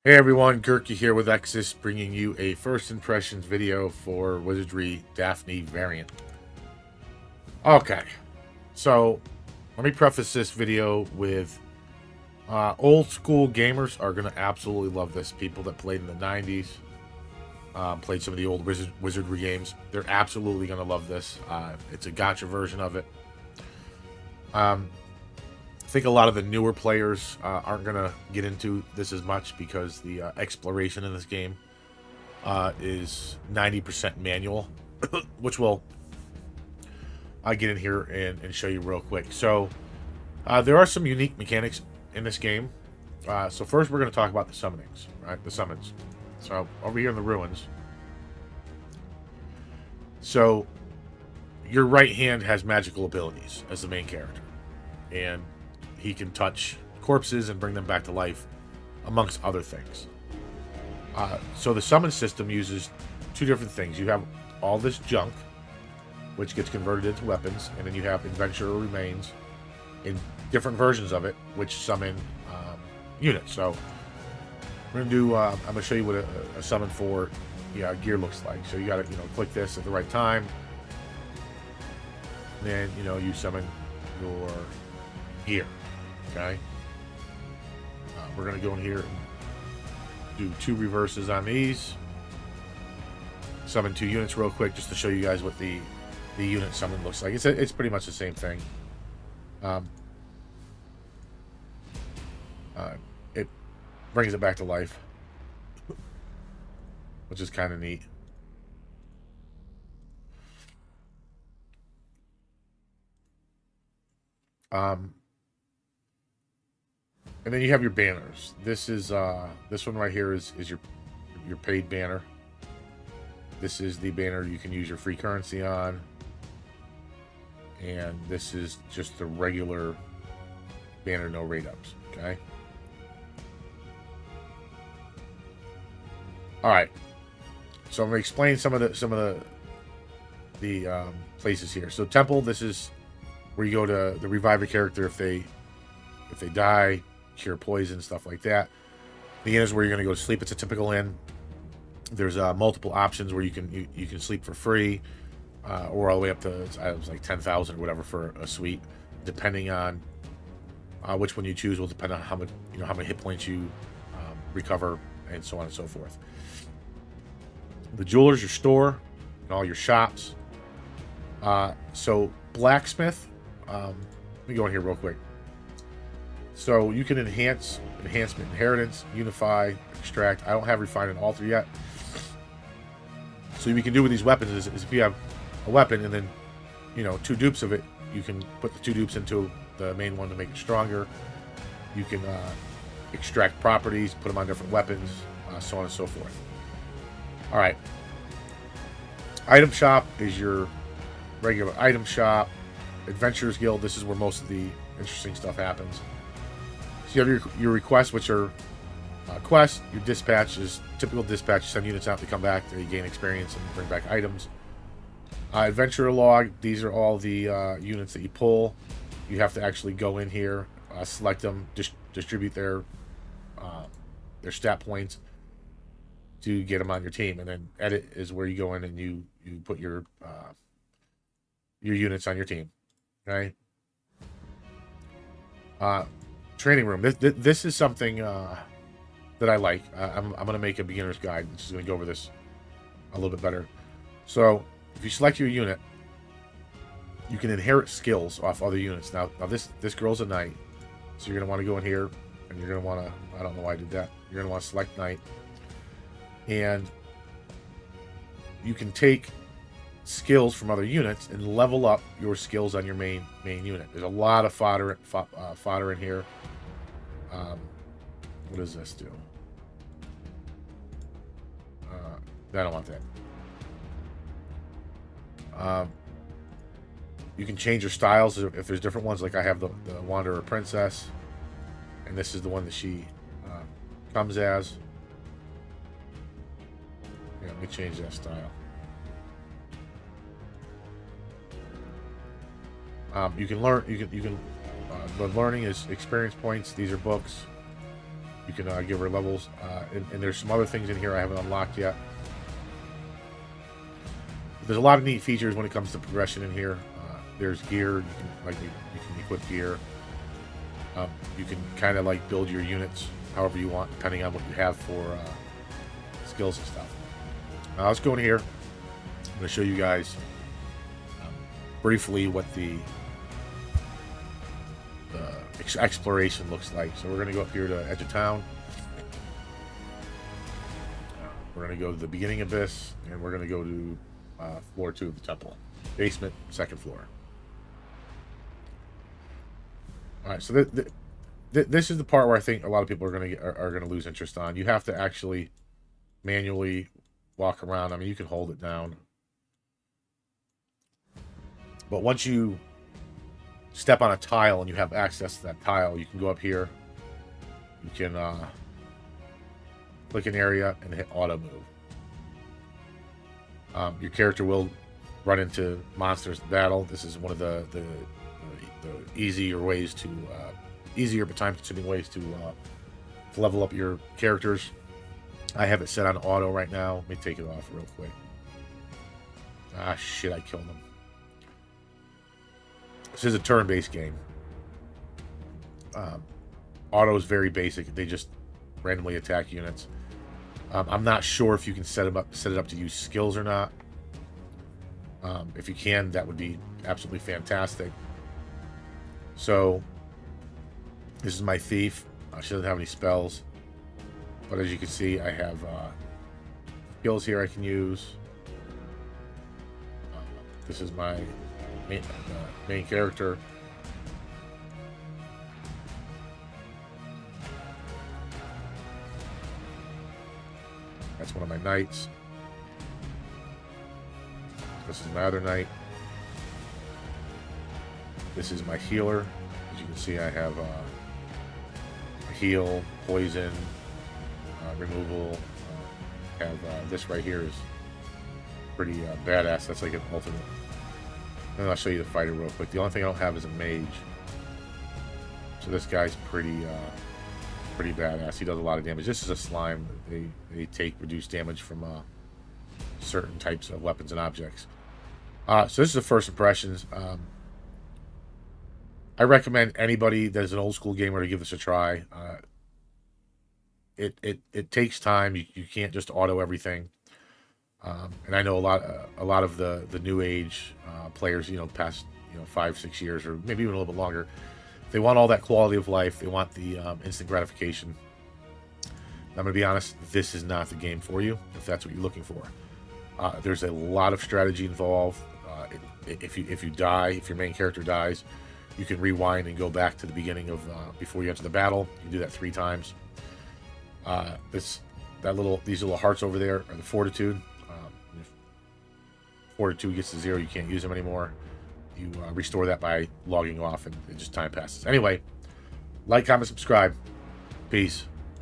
Hey everyone, Gurky here with Exis, bringing you a first impressions video for Wizardry Daphne variant. Okay, so let me preface this video with old school gamers are going to absolutely love this. People that played in the 90s, played some of the old Wizardry games, they're absolutely going to love this. It's a Gacha version of it. I think a lot of the newer players aren't going to get into this as much because the exploration in this game is 90% manual, which we'll get in here and show you real quick. So there are some unique mechanics in this game. So first we're going to talk about the summonings, right? The summons. So over here in the ruins. So your right hand has magical abilities as the main character. And he can touch corpses and bring them back to life, amongst other things. So the summon system uses two different things. You have all this junk, which gets converted into weapons, and then you have adventurer remains in different versions of it, which summon units. So we're gonna do. I'm gonna show you what a summon for gear looks like. So you got to click this at the right time, and then you summon your gear. Okay. We're gonna go in here and do 2 reverses on these. Summon 2 units real quick just to show you guys what the unit summon looks like. It's pretty much the same thing. It brings it back to life, which is kind of neat. And then you have your banners. This is this one right here is your paid banner. This is the banner you can use your free currency on. And this is just the regular banner, no rate ups. Okay. All right. So I'm gonna explain some of the places here. So temple, this is where you go to revive a character if they die, cure poison, stuff like that. The inn is where you're going to go to sleep. It's a typical inn. There's multiple options where you can sleep for free, or all the way up to it was like 10,000 or whatever for a suite, depending on which one you choose. Will depend on how many hit points you recover, and so on and so forth. The jeweler's your store and all your shops. So blacksmith. Let me go in here real quick. So you can enhancement, inheritance, unify, extract. I don't have refine and alter yet. So what we can do with these weapons is if you have a weapon and then 2 dupes of it, you can put the 2 dupes into the main one to make it stronger. You can extract properties, put them on different weapons, so on and so forth. All right. Item shop is your regular item shop. Adventurers Guild. This is where most of the interesting stuff happens. So you have your requests, which are quests. Your dispatch is typical dispatch. You send units out to come back. They gain experience and bring back items. Adventurer log. These are all the units that you pull. You have to actually go in here, select them, distribute their stat points to get them on your team, and then edit is where you go in and you put your units on your team. Okay. Training room. This is something that I like. I'm going to make a beginner's guide, which is going to go over this a little bit better. So if you select your unit, you can inherit skills off other units. Now this girl's a knight, so you're going to want to go in here, and you're going to want to, I don't know why I did that. You're going to want to select knight, and you can take skills from other units and level up your skills on your main unit. There's a lot of fodder in here. What does this do? I don't want that. You can change your styles if there's different ones. Like I have the Wanderer Princess, and this is the one that she comes as. Yeah, let me change that style. You can learn. The learning is experience points. These are books. You can give her levels, and there's some other things in here I haven't unlocked yet. There's a lot of neat features when it comes to progression in here. There's gear. You can equip gear. You can kind of like build your units however you want, depending on what you have for skills and stuff. Now let's go in here. I'm going to show you guys briefly what the exploration looks like. So we're going to go up here to edge of town. We're going to go to the beginning abyss, and we're going to go to floor 2 of the temple, basement, 2nd floor. All right, so this is the part where I think a lot of people are going to lose interest on. You have to actually manually walk around. I mean, you can hold it down, but once you step on a tile and you have access to that tile, you can go up here. You can click an area and hit auto move. Your character will run into monsters in battle. This is one of the easier ways to easier but time-consuming ways to level up your characters. I have it set on auto right now. Let me take it off real quick. Ah, shit! I killed him. This is a turn-based game. Auto is very basic. They just randomly attack units. I'm not sure if you can set it up to use skills or not. If you can, that would be absolutely fantastic. So this is my thief. She doesn't have any spells, but as you can see, I have skills here I can use. This is my main character. That's one of my knights. This is my other knight. This is my healer. As you can see, I have heal, poison, removal. Have this right here is pretty badass. That's like an ultimate. And I'll show you the fighter real quick. The only thing I don't have is a mage. So this guy's pretty badass. He does a lot of damage. This is a slime. They take reduced damage from certain types of weapons and objects. So this is the first impressions. I recommend anybody that is an old school gamer to give this a try. It takes time. You can't just auto everything. And I know a lot of the new age players, past 5-6 years or maybe even a little bit longer, they want all that quality of life. They want the instant gratification. I'm going to be honest, this is not the game for you if that's what you're looking for. There's a lot of strategy involved. If you die, if your main character dies, you can rewind and go back to the beginning of before you enter the battle. You can do that 3 times. These little hearts over there are the fortitude. If fortitude gets to 0, you can't use them anymore. You restore that by logging off, and it just time passes. Anyway, like, comment, subscribe. Peace.